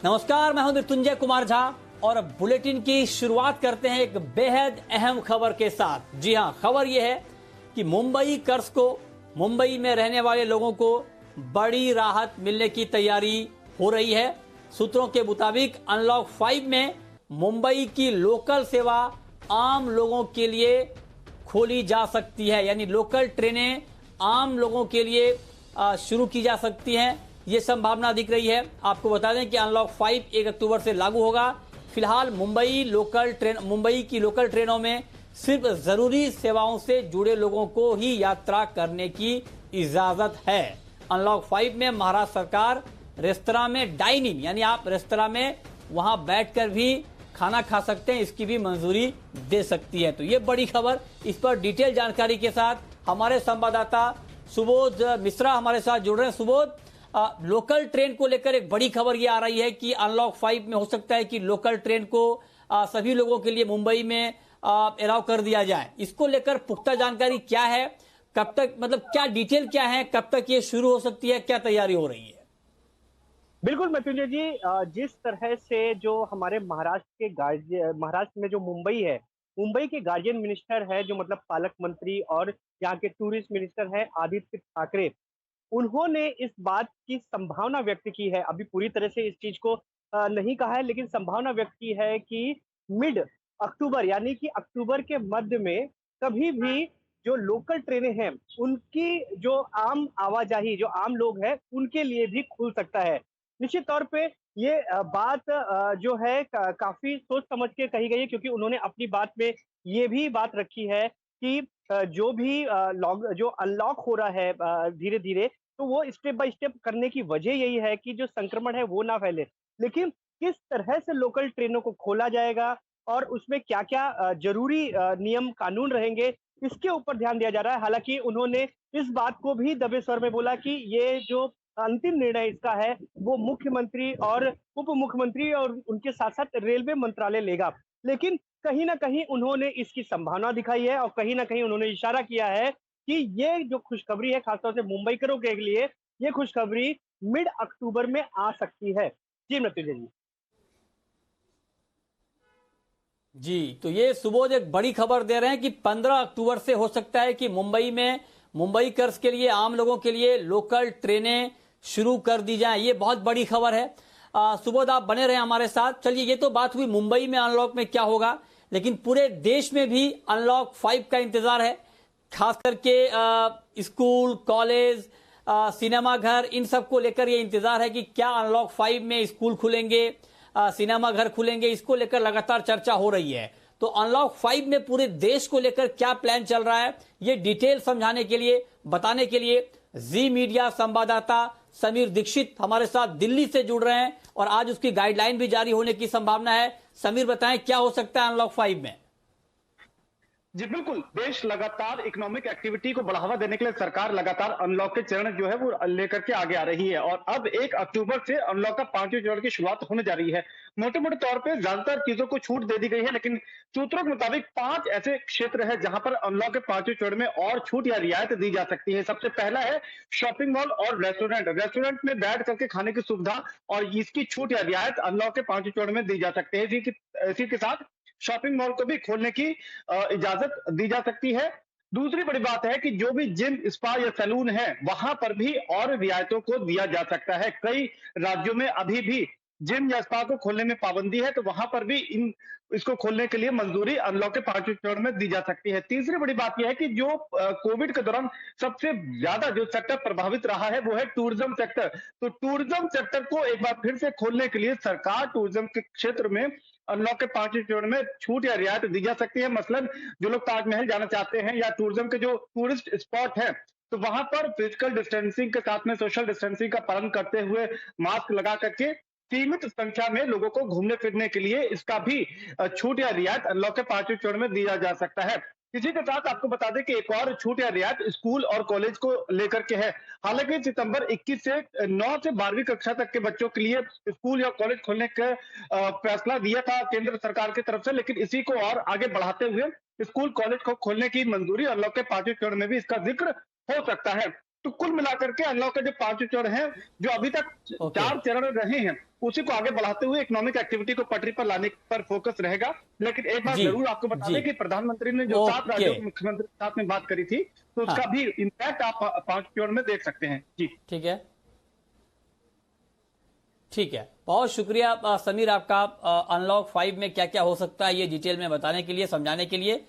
नमस्कार, मैं हूं मृत्युंजय कुमार झा और बुलेटिन की शुरुआत करते हैं एक बेहद अहम खबर के साथ। जी हां, खबर यह है कि मुंबई में रहने वाले लोगों को बड़ी राहत मिलने की तैयारी हो रही है। सूत्रों के मुताबिक अनलॉक 5 में मुंबई की लोकल सेवा आम लोगों के लिए खोली जा सकती है, यानी लोकल ट्रेनें आम लोगों के लिए शुरू की जा सकती हैं। ये संभावना दिख रही है। आपको बता दें कि अनलॉक 5 1 अक्टूबर से लागू होगा। फिलहाल मुंबई की लोकल ट्रेनों में सिर्फ जरूरी सेवाओं से जुड़े लोगों को ही यात्रा करने की इजाजत है। अनलॉक 5 में महाराष्ट्र सरकार रेस्तरां में डाइन इन, यानी आप रेस्तरां में वहां बैठकर भी खाना खा सकते हैं, इसकी भी मंजूरी दे सकती है। तो ये बड़ी खबर, इस पर डिटेल जानकारी के साथ हमारे संवाददाता सुबोध मिश्रा हमारे साथ जुड़ रहे हैं। सुबोध, लोकल ट्रेन को लेकर एक बड़ी खबर ये आ रही है कि अनलॉक 5 में हो सकता है कि लोकल ट्रेन को सभी लोगों के लिए मुंबई में अलाउ कर दिया जाए। इसको लेकर पुख्ता जानकारी क्या है, कब तक, मतलब क्या डिटेल क्या है, कब तक ये शुरू हो सकती है, क्या तैयारी हो रही है? बिल्कुल मृत्युंजय जी, जिस तरह से जो हमारे महाराष्ट्र में जो मुंबई है, मुंबई के गार्जियन मिनिस्टर है, जो मतलब पालक मंत्री और यहाँ के टूरिस्ट मिनिस्टर है आदित्य ठाकरे, उन्होंने इस बात की संभावना व्यक्त की है। अभी पूरी तरह से इस चीज को नहीं कहा है, लेकिन संभावना व्यक्त की है कि मिड अक्टूबर यानी कि अक्टूबर के मध्य में कभी भी जो लोकल ट्रेनें हैं, उनकी जो आम आवाजाही, जो आम लोग हैं, उनके लिए भी खुल सकता है। निश्चित तौर पे ये बात जो है काफी सोच समझ के कही गई है, क्योंकि उन्होंने अपनी बात में ये भी बात रखी है कि जो भी जो अनलॉक हो रहा है धीरे धीरे, तो वो स्टेप बाय स्टेप करने की वजह यही है कि जो संक्रमण है वो ना फैले। लेकिन किस तरह से लोकल ट्रेनों को खोला जाएगा और उसमें क्या क्या जरूरी नियम कानून रहेंगे, इसके ऊपर ध्यान दिया जा रहा है। हालांकि उन्होंने इस बात को भी दबे स्वर में बोला कि ये जो अंतिम निर्णय इसका है वो मुख्यमंत्री और उप मुख्यमंत्री और उनके साथ साथ रेलवे मंत्रालय लेगा। लेकिन कहीं ना कहीं उन्होंने इसकी संभावना दिखाई है और कहीं ना कहीं उन्होंने इशारा किया है कि ये जो खुशखबरी है खासतौर से मुंबईकरों के लिए, ये खुशखबरी मिड अक्टूबर में आ सकती है। जी मृत्युंजय जी। जी, तो ये सुबोध एक बड़ी खबर दे रहे हैं कि 15 अक्टूबर से हो सकता है कि मुंबईकर्स के लिए, आम लोगों के लिए लोकल ट्रेनें शुरू कर दी जाएं। ये बहुत बड़ी खबर है। सुबोध, आप बने रहे हमारे साथ। चलिए, ये तो बात हुई मुंबई में अनलॉक में क्या होगा, लेकिन पूरे देश में भी अनलॉक 5 का इंतजार है। खास करके स्कूल, कॉलेज, सिनेमा घर, इन सब को लेकर ये इंतजार है कि क्या अनलॉक 5 में स्कूल खुलेंगे, सिनेमा घर खुलेंगे। इसको लेकर लगातार चर्चा हो रही है। तो अनलॉक 5 में पूरे देश को लेकर क्या प्लान चल रहा है, ये डिटेल समझाने के लिए, बताने के लिए जी मीडिया संवाददाता समीर दीक्षित हमारे साथ दिल्ली से जुड़ रहे हैं और आज उसकी गाइडलाइन भी जारी होने की संभावना है। समीर, बताएं क्या हो सकता है अनलॉक 5 में? जी बिल्कुल, देश लगातार इकोनॉमिक एक्टिविटी को बढ़ावा देने के लिए सरकार लगातार अनलॉक के चरण जो है वो लेकर के आगे आ रही है और अब 1 अक्टूबर से अनलॉक का 5वें चरण की शुरुआत होने जा रही है। मोटे मोटे तौर पे ज्यादातर चीजों को छूट दे दी गई है, लेकिन सूत्रों के मुताबिक 5 ऐसे क्षेत्र है जहां पर अनलॉक के 5वें चरण में और छूट या रियायत दी जा सकती है। सबसे पहला है शॉपिंग मॉल और रेस्टोरेंट में बैठ करके खाने की सुविधा और इसकी छूट या रियायत अनलॉक के 5वें चरण में दी जा सकती है। इसी के साथ शॉपिंग मॉल को भी खोलने की इजाजत दी जा सकती है। दूसरी बड़ी बात है कि जो भी जिम, स्पा या सैलून है, वहां पर भी और रियायतों को दिया जा सकता है। कई राज्यों में अभी भी जिम या स्पा को खोलने में पाबंदी है, तो वहां पर भी इसको खोलने के लिए मंजूरी अनलॉक के 5वें चरण में दी जा सकती है। तीसरी बड़ी बात यह है कि जो कोविड के दौरान सबसे ज्यादा जो सेक्टर प्रभावित रहा है वो है टूरिज्म सेक्टर। तो टूरिज्म सेक्टर को एक बार फिर से खोलने के लिए सरकार टूरिज्म के क्षेत्र में अनलॉक के 5वें चरण में छूट या रियायत दी जा सकती है। मसलन जो लोग ताजमहल जाना चाहते हैं या टूरिज्म के जो टूरिस्ट स्पॉट है, तो वहां पर फिजिकल डिस्टेंसिंग के साथ में सोशल डिस्टेंसिंग का पालन करते हुए मास्क लगा करके सीमित संख्या में लोगों को घूमने फिरने के लिए इसका भी छूट या रियायत अनलॉक के 5वें चरण में दिया जा सकता है। इसी के साथ आपको बता दें कि एक और छूट या रियायत स्कूल और कॉलेज को लेकर के है। हालांकि सितंबर 21 से 9 से 12वीं कक्षा तक के बच्चों के लिए स्कूल या कॉलेज खोलने का फैसला दिया था केंद्र सरकार की तरफ से, लेकिन इसी को और आगे बढ़ाते हुए स्कूल कॉलेज को खोलने की मंजूरी अनलॉक के 5वें चरण में भी इसका जिक्र हो सकता है। तो कुल मिलाकर के अनलॉक के जो 5 चरण हैं, जो अभी तक 4 चरण रहे हैं, उसी को आगे बढ़ाते हुए इकोनॉमिक एक्टिविटी को पटरी पर लाने पर फोकस रहेगा। लेकिन एक बात जरूर आपको बता दें कि प्रधानमंत्री ने जो 7 राज्यों के मुख्यमंत्री के साथ में बात करी थी, तो उसका भी इम्पैक्ट आप 5 चरण में देख सकते हैं। जी ठीक है, ठीक है, बहुत शुक्रिया समीर आपका अनलॉक 5 में क्या क्या हो सकता है ये डिटेल में बताने के लिए, समझाने के लिए।